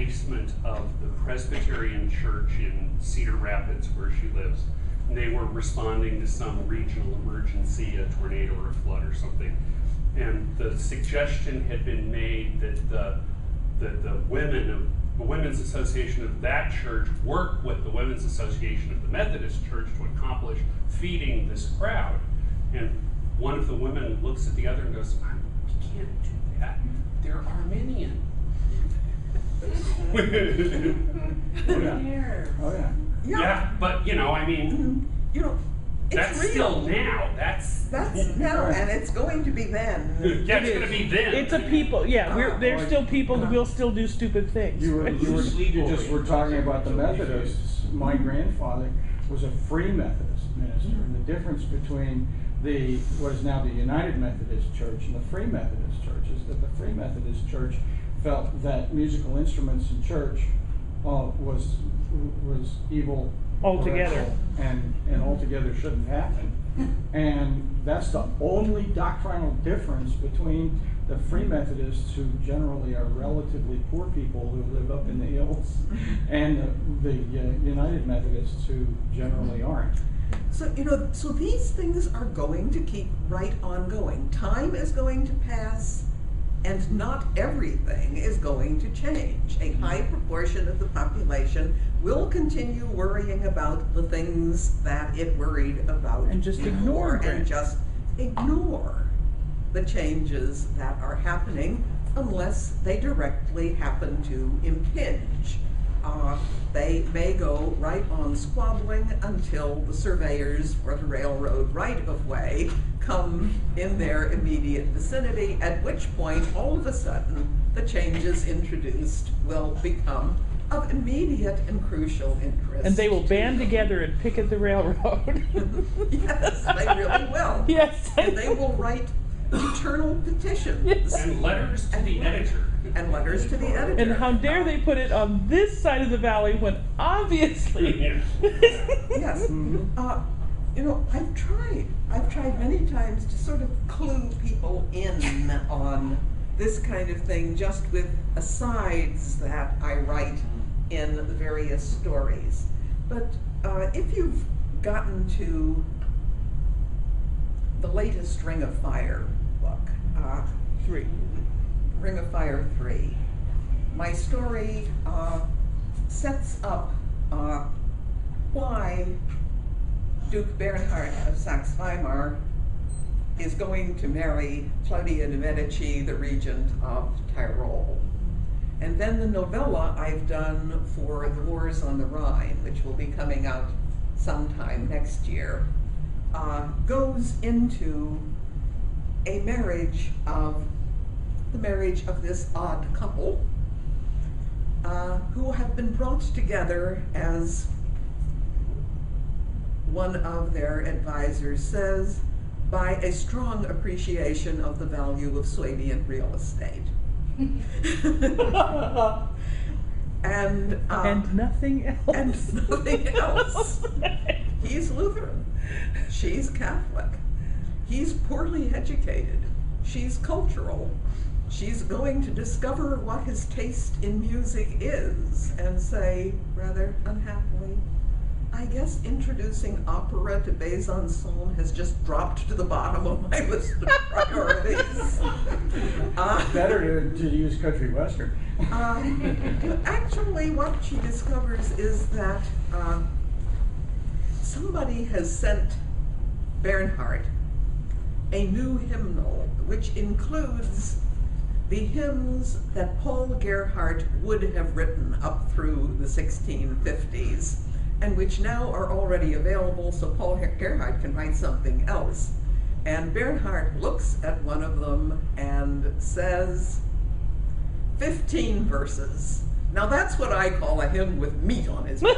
basement of the Presbyterian Church in Cedar Rapids, where she lives. And they were responding to some regional emergency, a tornado or a flood or something. And the suggestion had been made that the Women's Association of that church work with the Women's Association of the Methodist Church to accomplish feeding this crowd. And one of the women looks at the other and goes, "We can't do that. They're Arminian." Oh yeah. Oh yeah. Yeah, but I mean, it's that's real. still now. That's now, and it's going to be then. yeah, it's going to be then. It's a people. Yeah, there's still people who will still do stupid things. You just were talking about the Methodists. My grandfather was a free Methodist minister, and the difference between what is now the United Methodist Church and the Free Methodist Church is that the Free Methodist Church felt that musical instruments in church was evil Altogether. and altogether shouldn't happen. And that's the only doctrinal difference between the Free Methodists, who generally are relatively poor people who live up in the hills, and the United Methodists, who generally aren't. So, so these things are going to keep right on going. Time is going to pass, and not everything is going to change. A high proportion of the population will continue worrying about the things that it worried about And just before, ignore and just ignore the changes that are happening unless they directly happen to impinge. They may go right on squabbling until the surveyors for the railroad right-of-way come in their immediate vicinity, at which point, all of a sudden, the changes introduced will become of immediate and crucial interest. And they will band together and picket the railroad. Yes, they really will. Yes. And they will write eternal petitions. Yes. and letters to the editor. And letters to the editor. And how dare they put it on this side of the valley when obviously. Yeah. Yes. I've tried many times to sort of clue people in on this kind of thing, just with asides that I write in the various stories. But if you've gotten to the latest Ring of Fire book, 3. Ring of Fire 3, my story sets up why Duke Bernhard of Saxe-Weimar is going to marry Claudia de Medici, the regent of Tyrol. And then the novella I've done for The Wars on the Rhine, which will be coming out sometime next year, goes into the marriage of this odd couple who have been brought together, as one of their advisors says, by a strong appreciation of the value of Swabian real estate. And nothing else. And nothing else. He's Lutheran. She's Catholic. He's poorly educated. She's cultural. She's going to discover what his taste in music is and say, rather unhappily, I guess introducing opera to Besançon has just dropped to the bottom of my list of priorities. Better to use country western. Actually, what she discovers is that somebody has sent Bernhard a new hymnal, which includes the hymns that Paul Gerhardt would have written up through the 1650s, and which now are already available, so Paul Gerhardt can write something else. And Bernhard looks at one of them and says, 15 verses. Now that's what I call a hymn with meat on his bones.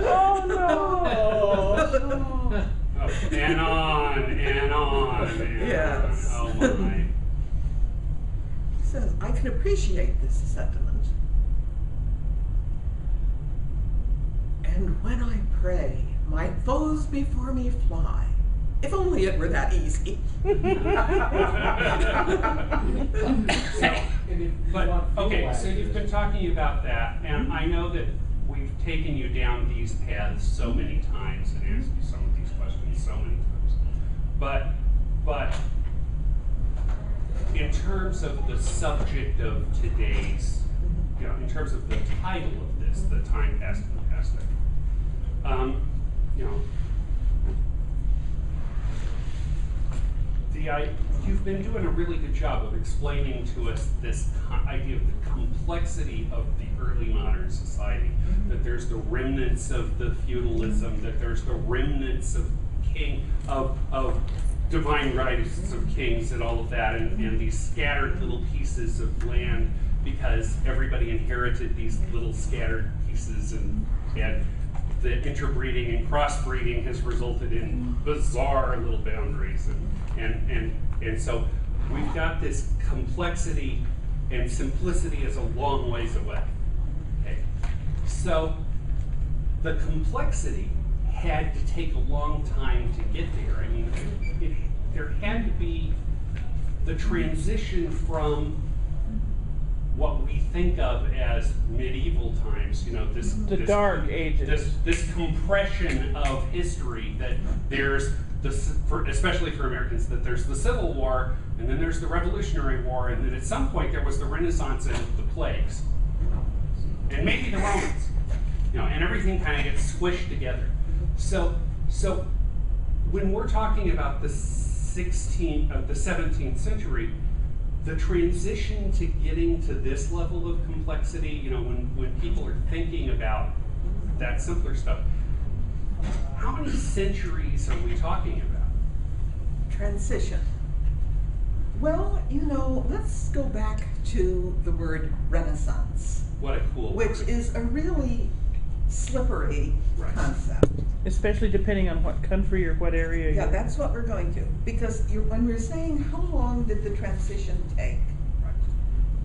Oh no! And on and on. And Yes. Oh my. He says, I can appreciate this sentiment. And when I pray, my foes before me fly. If only it were that easy. But, want okay, feedback so to you've this. been talking about that, and I know that we've taken you down these paths so many times and asked you some of these questions so many times. But in terms of the subject of today's, in terms of the title of this, the time past and the past, you've been doing a really good job of explaining to us this idea of the complexity of the early modern society. That there's the remnants of the feudalism, that there's the remnants of of divine rights of kings and all of that, and these scattered little pieces of land because everybody inherited these little scattered pieces, and the interbreeding and crossbreeding has resulted in bizarre little boundaries, and so we've got this complexity, and simplicity is a long ways away. Okay, so the complexity had to take a long time to get there. I mean, there had to be the transition from what we think of as medieval times, this Dark Ages. this compression of history, that there's especially for Americans, that there's the Civil War, and then there's the Revolutionary War, and then at some point there was the Renaissance and the plagues, and maybe the Romans, and everything kind of gets squished together. So when we're talking about the 17th century, the transition to getting to this level of complexity, when people are thinking about that simpler stuff, how many centuries are we talking about? Transition. Well, let's go back to the word Renaissance, What a cool which word. is a really slippery Right. concept. Especially depending on what country or what area Yeah, you're that's what we're going to. Because when we're saying how long did the transition take, Right.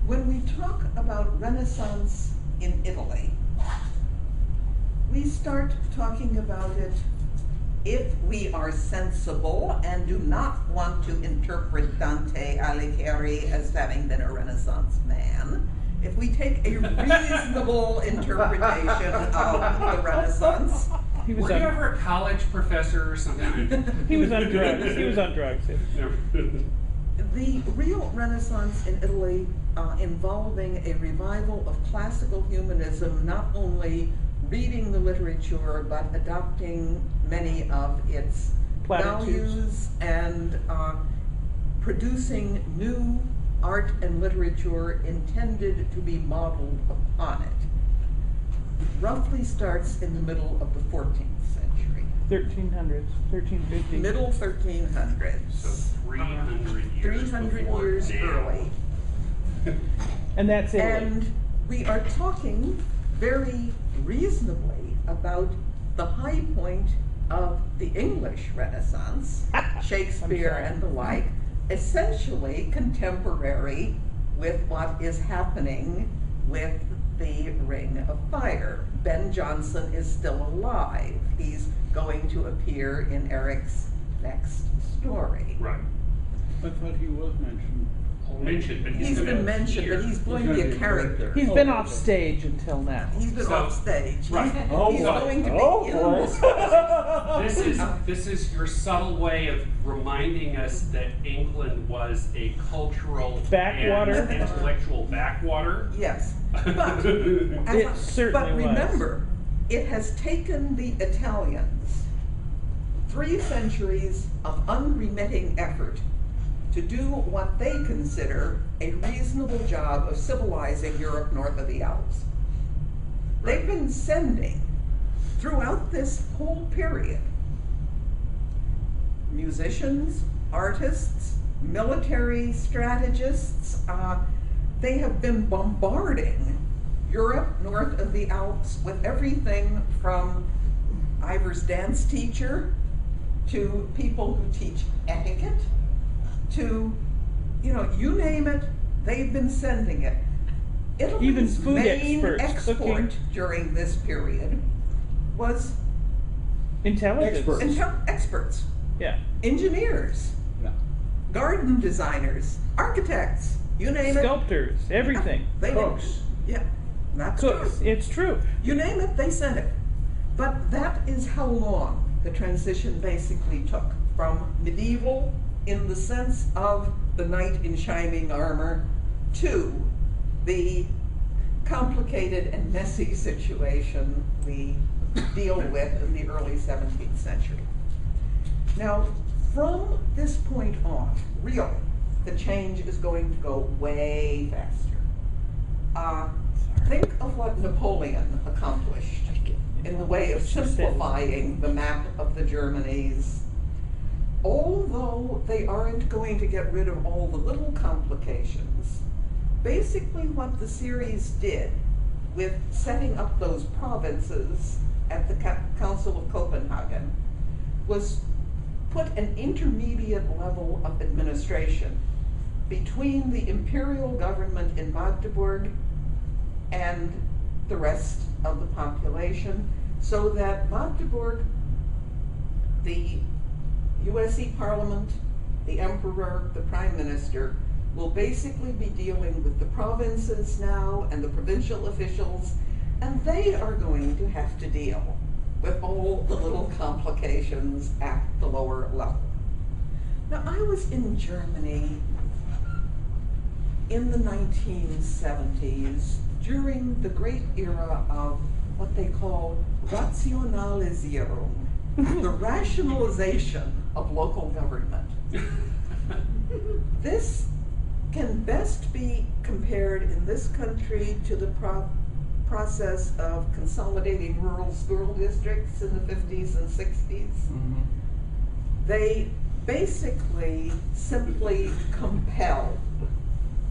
when we talk about Renaissance in Italy, we start talking about it, if we are sensible and do not want to interpret Dante Alighieri as having been a Renaissance man, if we take a reasonable interpretation of the Renaissance, He was Were you on, ever a college professor or something? he was on drugs. He was on drugs. the real Renaissance in Italy involving a revival of classical humanism, not only reading the literature, but adopting many of its Platitudes. values and producing new art and literature intended to be modeled upon it, roughly starts in the middle of the 14th century. 1300s, 1350s. Middle 1300s. So 300 years 300 before years now. early. And that's Italy. And we are talking very reasonably about the high point of the English Renaissance, Shakespeare sorry. and the like, essentially contemporary with what is happening with the Ring of Fire. Ben Jonson is still alive. He's going to appear in Eric's next story. Right. I thought he was mentioned. Mentioned, but He's gonna been mentioned, appear. but he's going He's to gonna be be a a character. character. He's been off stage until now. He's been So- off stage. Right. He's Oh, going to be oh, in boy. This is your subtle way of reminding us that England was a cultural Backwater. and intellectual backwater. Yes, but, It certainly but was. remember, it has taken the Italians 3 centuries of unremitting effort to do what they consider a reasonable job of civilizing Europe north of the Alps. They've been sending, throughout this whole period, musicians, artists, military strategists. They have been bombarding Europe north of the Alps with everything from Ivor's dance teacher to people who teach etiquette to, you name it, they've been sending it. Italy's Even food main experts, export cooking. during this period was Intelligence. Experts. experts, Yeah. engineers, Yeah. garden designers, architects. You name it. Sculptors, everything. They Cooks. Yeah, that's Cooks, true. it's true. You name it, they sent it. But that is how long the transition basically took from medieval in the sense of the knight in shining armor to the complicated and messy situation we deal with in the early 17th century. Now, from this point on, really, the change is going to go way faster. Think of what Napoleon accomplished in the way of simplifying the map of the Germanies. Although they aren't going to get rid of all the little complications, basically what the series did with setting up those provinces at the Council of Copenhagen was put an intermediate level of administration between the imperial government in Magdeburg and the rest of the population, so that Magdeburg, the USC Parliament, the Emperor, the Prime Minister, will basically be dealing with the provinces now and the provincial officials, and they are going to have to deal with all the little complications at the lower level. Now, I was in Germany in the 1970s during the great era of what they call Rationalisierung, the rationalization of local government. This can best be compared in this country to the process of consolidating rural school districts in the 50s and 60s. Mhm. They basically simply compel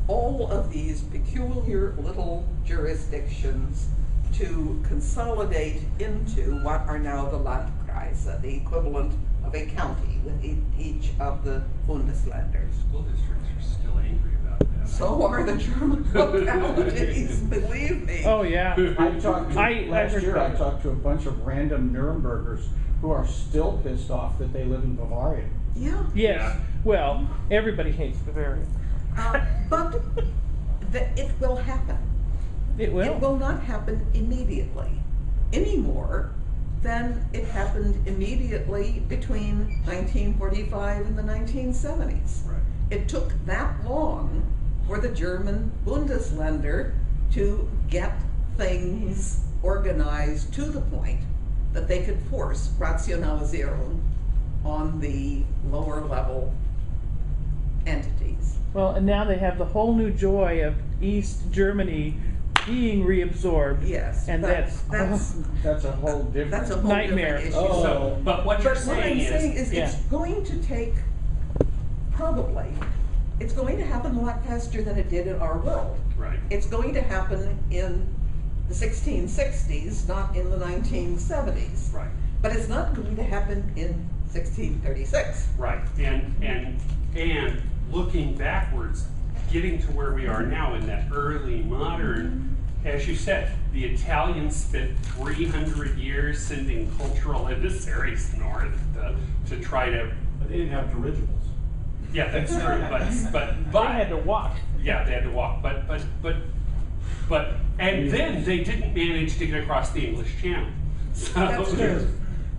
all of these peculiar little jurisdictions to consolidate into what are now the Landkreise, the equivalent of a county with each of the Bundesländers. School districts are still angry about that. So are the German localities, believe me. Oh, yeah. Last heard year, I that. talked to a bunch of random Nurembergers who are still pissed off that they live in Bavaria. Yeah. Yes, Yeah. well, everybody hates Bavaria. But it will happen. It will. It will not happen immediately, any more than it happened immediately between 1945 and the 1970s. Right. It took that long for the German Bundesländer to get things organized to the point that they could force Rationalisierung on the lower level entities. Well, and now they have the whole new joy of East Germany being reabsorbed. Yes, And that's That's a whole different. that's a whole Nightmare. different issue. Oh. So, but what you're But what I'm saying saying is, is Yeah. it's going to take, probably, it's going to happen a lot faster than it did in our world. right, It's going to happen in the 1660s, not in the 1970s. right, But it's not going to happen in 1636. right. And looking backwards, getting to where we are now in that early modern, as you said, the Italians spent 300 years sending cultural emissaries north to try to, But they didn't have dirigibles. yeah, that's true, but They had to walk. yeah, they had to walk, but, and then they didn't manage to get across the English Channel. So, That's true.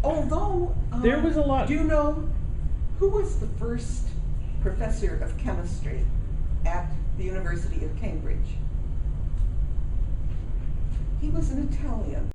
Although, There was a lot- do you know who was the first professor of chemistry at the University of Cambridge? He was an Italian.